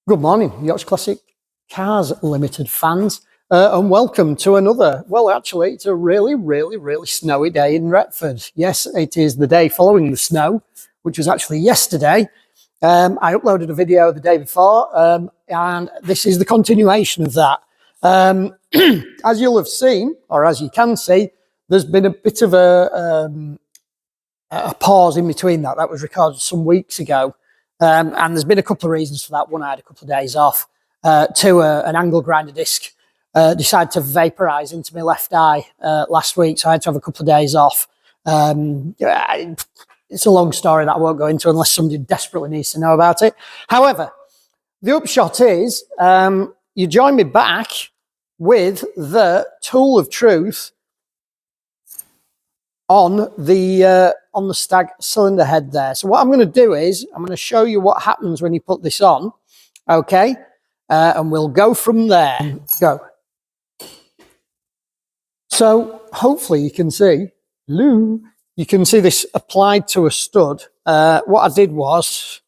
Good morning, Yachts Classic Cars Limited fans, and welcome to another, well, actually, it's a really snowy day in Retford. Yes, it is the day following the snow, which was actually yesterday. I uploaded a video the day before, and this is the continuation of that. As you'll have seen, or as you can see, there's been a bit of a pause in between that. That was recorded some weeks ago. And there's been a couple of reasons for that. One, I had a couple of days off. Two, an angle grinder disc decided to vaporize into my left eye last week, so I had to have a couple of days off. It's a long story that I won't go into unless somebody desperately needs to know about it. However, the upshot is you join me back with the tool of truth on the Stag cylinder head there. So what I'm going to do is I'm going to show you what happens when you put this on, okay? And we'll go from there. Go. So hopefully you can see, you can see this applied to a stud. What I did was,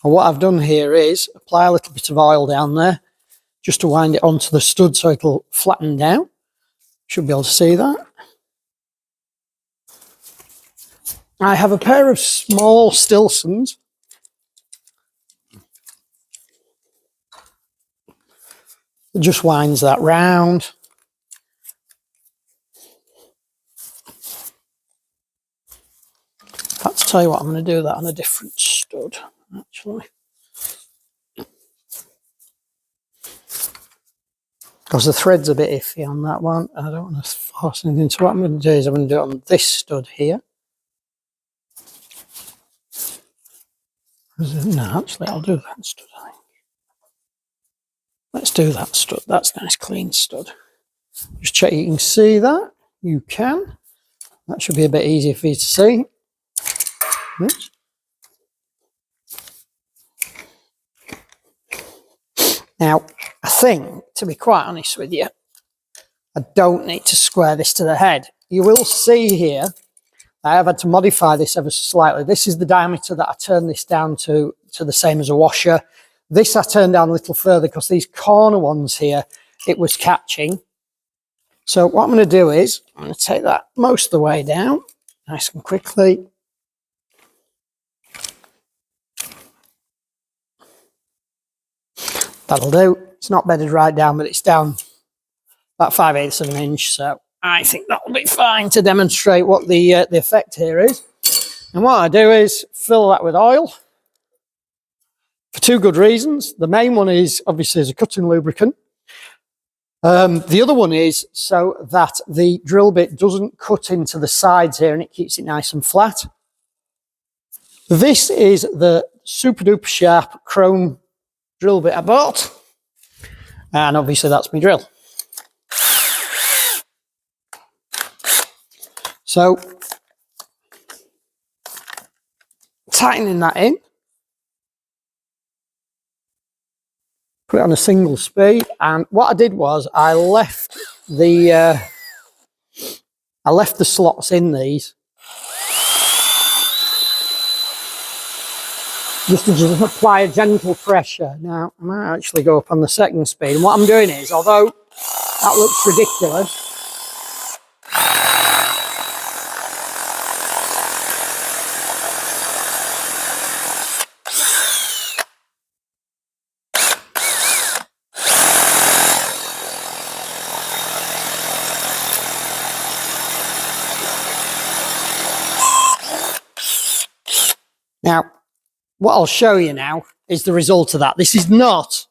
or what I've done here is apply a little bit of oil down there just to wind it onto the stud so it'll flatten down. Should be able to see that. I have a pair of small Stilsons. It just winds that round. In fact, I'll tell you what, I'm going to do that on a different stud, actually. Because the thread's a bit iffy on that one. I don't want to force anything. So what I'm going to do is I'm going to do it on this stud here. No, actually, I'll do that stud, I think. Let's do that stud. That's a nice clean stud. Just check you can see that. You can. That should be a bit easier for you to see. Oops. Now, I think, to be quite honest with you, I don't need to square this to the head. You will see here, I have had to modify this ever so slightly. This is the diameter that I turned this down to the same as a washer. This I turned down a little further because these corner ones here, it was catching. So what I'm going to do is, I'm going to take that most of the way down, nice and quickly. That'll do. It's not bedded right down, but it's down about 5/8 of an inch. So I think that'll be fine to demonstrate what the effect here is. And what I do is fill that with oil for two good reasons. The main one is obviously as a cutting lubricant. The other one is so that the drill bit doesn't cut into the sides here and it keeps it nice and flat. This is the super duper sharp chrome drill bit I bought. And obviously that's my drill. So, tightening that in, put it on a single speed, and what I did was I left the slots in these just to apply a gentle pressure. Now I might actually go up on the second speed, and what I'm doing is, although that looks ridiculous, now, what I'll show you now is the result of that. This is not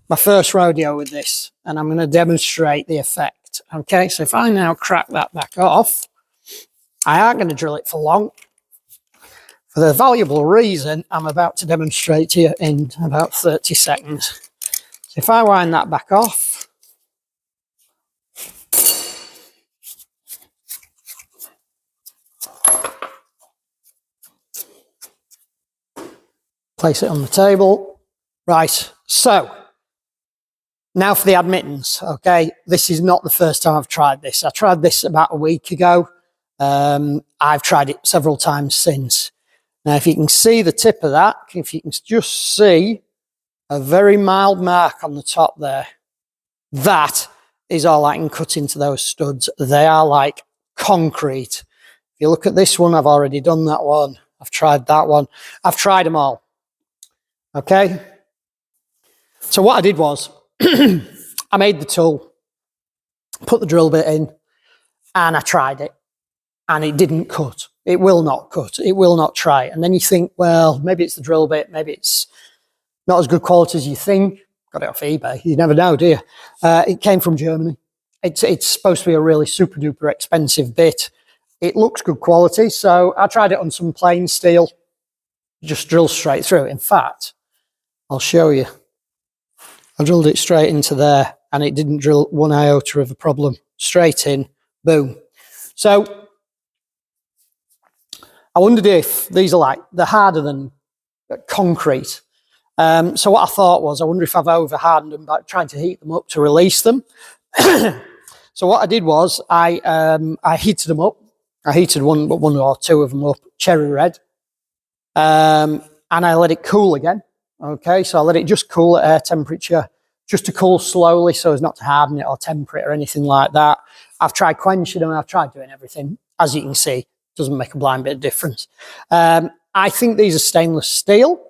my first rodeo with this, and I'm going to demonstrate the effect. Okay, so if I now crack that back off, I aren't going to drill it for long, for the valuable reason I'm about to demonstrate to you in about 30 seconds. So if I wind that back off, place it on the table. Right, so now for the admittance, okay? This is not the first time I've tried this. I tried this about a week ago. I've tried it several times since. Now, if you can see the tip of that, if you can just see a very mild mark on the top there. That is all I can cut into those studs. They are like concrete. If you look at this one, I've already done that one. I've tried that one. I've tried them all. Okay. So what I did was I made the tool, put the drill bit in, and I tried it, and it didn't cut. It will not cut. It will not try. And then you think, well, maybe it's the drill bit. Maybe it's not as good quality as you think. Got it off eBay. You never know, do you? It came from Germany. It's supposed to be a really super duper expensive bit. It looks good quality. So I tried it on some plain steel. Just drilled straight through. In fact, I'll show you. I drilled it straight into there, and it didn't drill one iota of a problem. Straight in, boom. So I wondered if these are they're harder than concrete. So what I thought was, I wonder if I've over hardened them by trying to heat them up to release them. So what I did was I heated them up. I heated one or two of them up, cherry red, and I let it cool again. Okay, so I let it just cool at air temperature, just to cool slowly so as not to harden it or temper it or anything like that. I've tried quenching them, I've tried doing everything. As you can see, it doesn't make a blind bit of difference. I think these are stainless steel.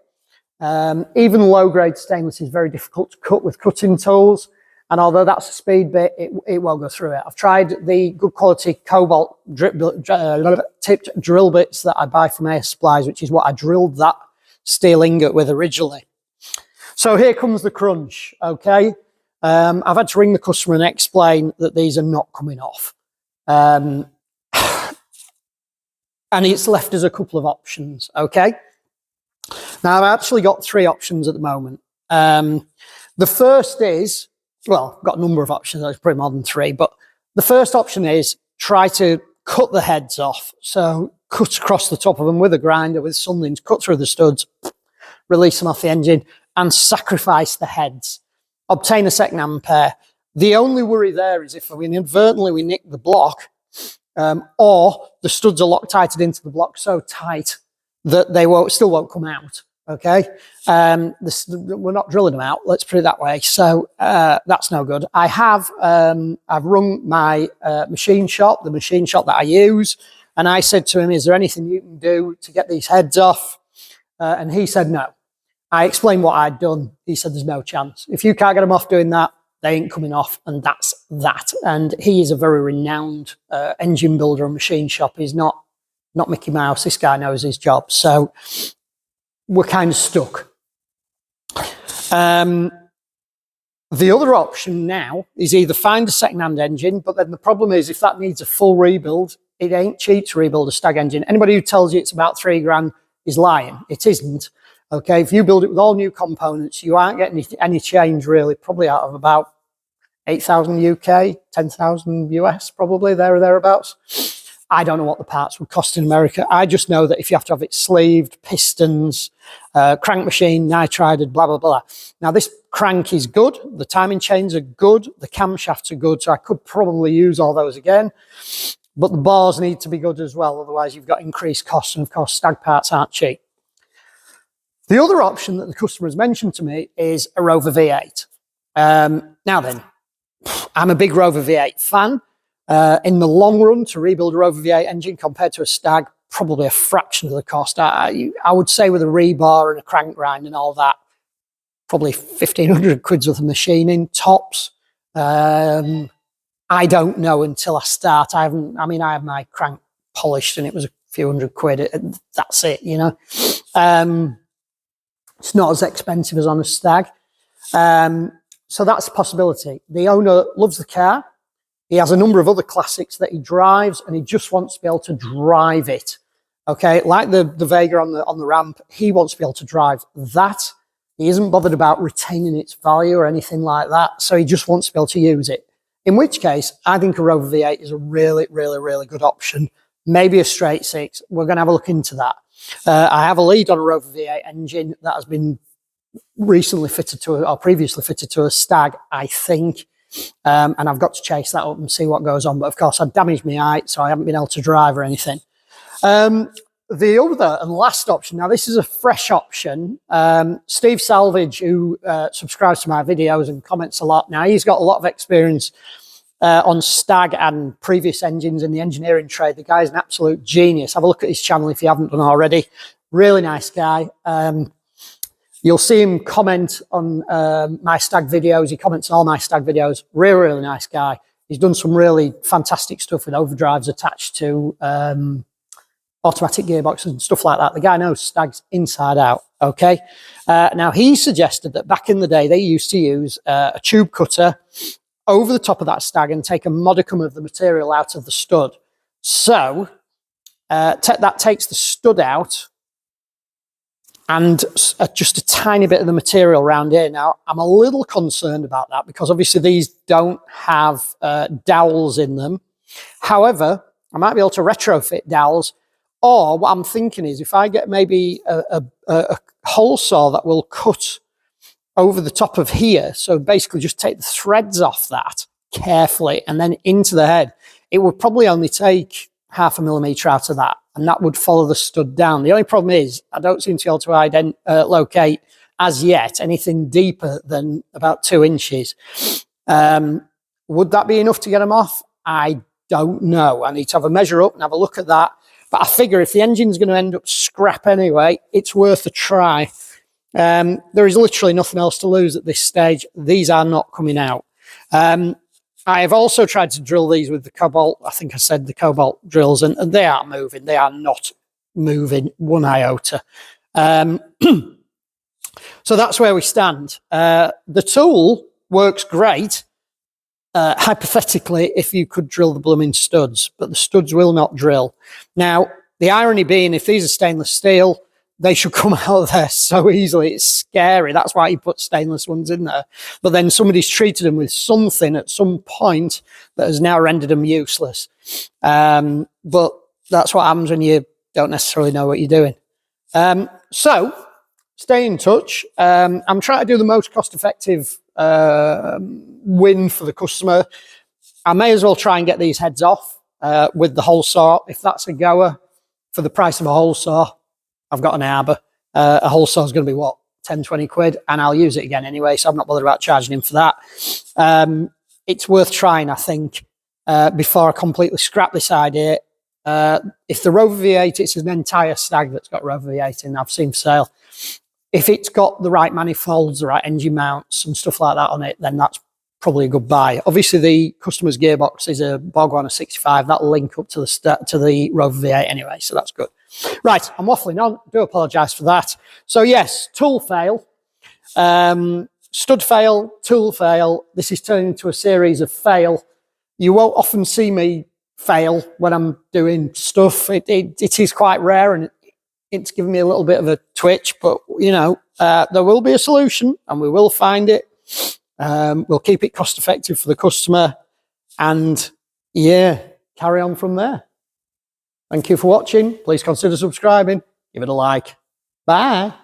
Even low-grade stainless is very difficult to cut with cutting tools. And although that's a speed bit, it won't go through it. I've tried the good quality cobalt tipped drill bits that I buy from Air Supplies, which is what I drilled that steel ingot with originally. So here comes the crunch, okay? I've had to ring the customer and explain that these are not coming off. And it's left us a couple of options, okay? Now, I've actually got three options at the moment. The first is, well, I've got a number of options, there's probably more than three, but the first option is try to cut the heads off. So cut across the top of them with a grinder, with something to cut through the studs, release them off the engine, and sacrifice the heads. Obtain a second-hand pair. The only worry there is if inadvertently we nick the block, or the studs are Loctited into the block so tight that they still won't come out. Okay, we're not drilling them out. Let's put it that way. So that's no good. I've rung my machine shop, the machine shop that I use, and I said to him, "Is there anything you can do to get these heads off?" And he said no. I explained what I'd done. He said, "There's no chance. If you can't get them off doing that, they ain't coming off," and that's that. And he is a very renowned engine builder and machine shop. He's not Mickey Mouse. This guy knows his job. So we're kind of stuck. The other option now is either find a second-hand engine, but then the problem is if that needs a full rebuild, it ain't cheap to rebuild a Stag engine. Anybody who tells you it's about £3 is lying. It isn't. Okay, if you build it with all new components, you aren't getting any change really, probably out of about 8,000 UK, 10,000 US, probably there or thereabouts. I don't know what the parts would cost in America. I just know that if you have to have it sleeved, pistons, crank machine, nitrided, blah, blah, blah. Now, this crank is good. The timing chains are good. The camshafts are good. So I could probably use all those again. But the bores need to be good as well. Otherwise, you've got increased costs. And, of course, Stag parts aren't cheap. The other option that the customer has mentioned to me is a Rover V8. Now then, I'm a big Rover V8 fan. In the long run, to rebuild a Rover V8 engine compared to a Stag, probably a fraction of the cost. I would say with a rebar and a crank grind and all that, probably 1,500 quid's worth of machining, tops. I don't know until I start. I have my crank polished and it was a few hundred quid. That's it, you know. It's not as expensive as on a Stag. So that's a possibility. The owner loves the car. He has a number of other classics that he drives and he just wants to be able to drive it. Okay, like the Vega on the ramp, he wants to be able to drive that. He isn't bothered about retaining its value or anything like that. So he just wants to be able to use it. In which case, I think a Rover V8 is a really, really, really good option. Maybe a straight six. We're going to have a look into that. I have a lead on a Rover V8 engine that has been recently fitted to or previously fitted to a Stag, I think. And I've got to chase that up and see what goes on. But of course, I damaged my eye, so I haven't been able to drive or anything. the other and last option, now this is a fresh option. Steve Salvage, who subscribes to my videos and comments a lot, now he's got a lot of experience on Stag and previous engines in the engineering trade. The guy's an absolute genius. Have a look at his channel if you haven't done already. Really nice guy. You'll see him comment on my Stag videos. He comments on all my Stag videos. Really, really nice guy. He's done some really fantastic stuff with overdrives attached to automatic gearboxes and stuff like that. The guy knows Stags inside out, okay? Now, he suggested that back in the day, they used to use a tube cutter over the top of that Stag and take a modicum of the material out of the stud. So, that takes the stud out and just a tiny bit of the material around here. Now, I'm a little concerned about that because obviously these don't have dowels in them. However, I might be able to retrofit dowels. Or what I'm thinking is if I get maybe a hole saw that will cut over the top of here, so basically just take the threads off that carefully and then into the head, it would probably only take 0.5 millimetre out of that, and that would follow the stud down. The only problem is I don't seem to be able to locate as yet anything deeper than about 2 inches. Would that be enough to get them off? I don't know. I need to have a measure up and have a look at that. But I figure if the engine's going to end up scrap anyway, it's worth a try. There is literally nothing else to lose at this stage. These are not coming out. I have also tried to drill these with the Cobalt. I think I said the Cobalt drills, and they are moving. They are not moving one iota. So that's where we stand. The tool works great. Hypothetically, if you could drill the blooming studs, but the studs will not drill. Now, the irony being, if these are stainless steel, they should come out of there so easily. It's scary. That's why you put stainless ones in there. But then somebody's treated them with something at some point that has now rendered them useless. But that's what happens when you don't necessarily know what you're doing. So, stay in touch. I'm trying to do the most cost-effective win for the customer. I may as well try and get these heads off with the hole saw. If that's a goer for the price of a hole saw, I've got an arbor. A hole saw is going to be what, 10, 20 quid, and I'll use it again anyway, so I'm not bothered about charging him for that. It's worth trying, I think, before I completely scrap this idea. If the Rover V8, it's an entire Stag that's got Rover V8 in, I've seen for sale. If it's got the right manifolds, the right engine mounts and stuff like that on it, then that's probably a good buy. Obviously, the customer's gearbox is a Borgwarner 65. That'll link up to the Rover V8 anyway, so that's good. Right, I'm waffling on. I do apologise for that. So yes, tool fail, stud fail, tool fail. This is turning into a series of fail. You won't often see me fail when I'm doing stuff. It is quite rare, and it's given me a little bit of a twitch, but you know, there will be a solution and we will find it. We'll keep it cost effective for the customer, and yeah, carry on from there. Thank you for watching. Please consider subscribing. Give it a like. Bye.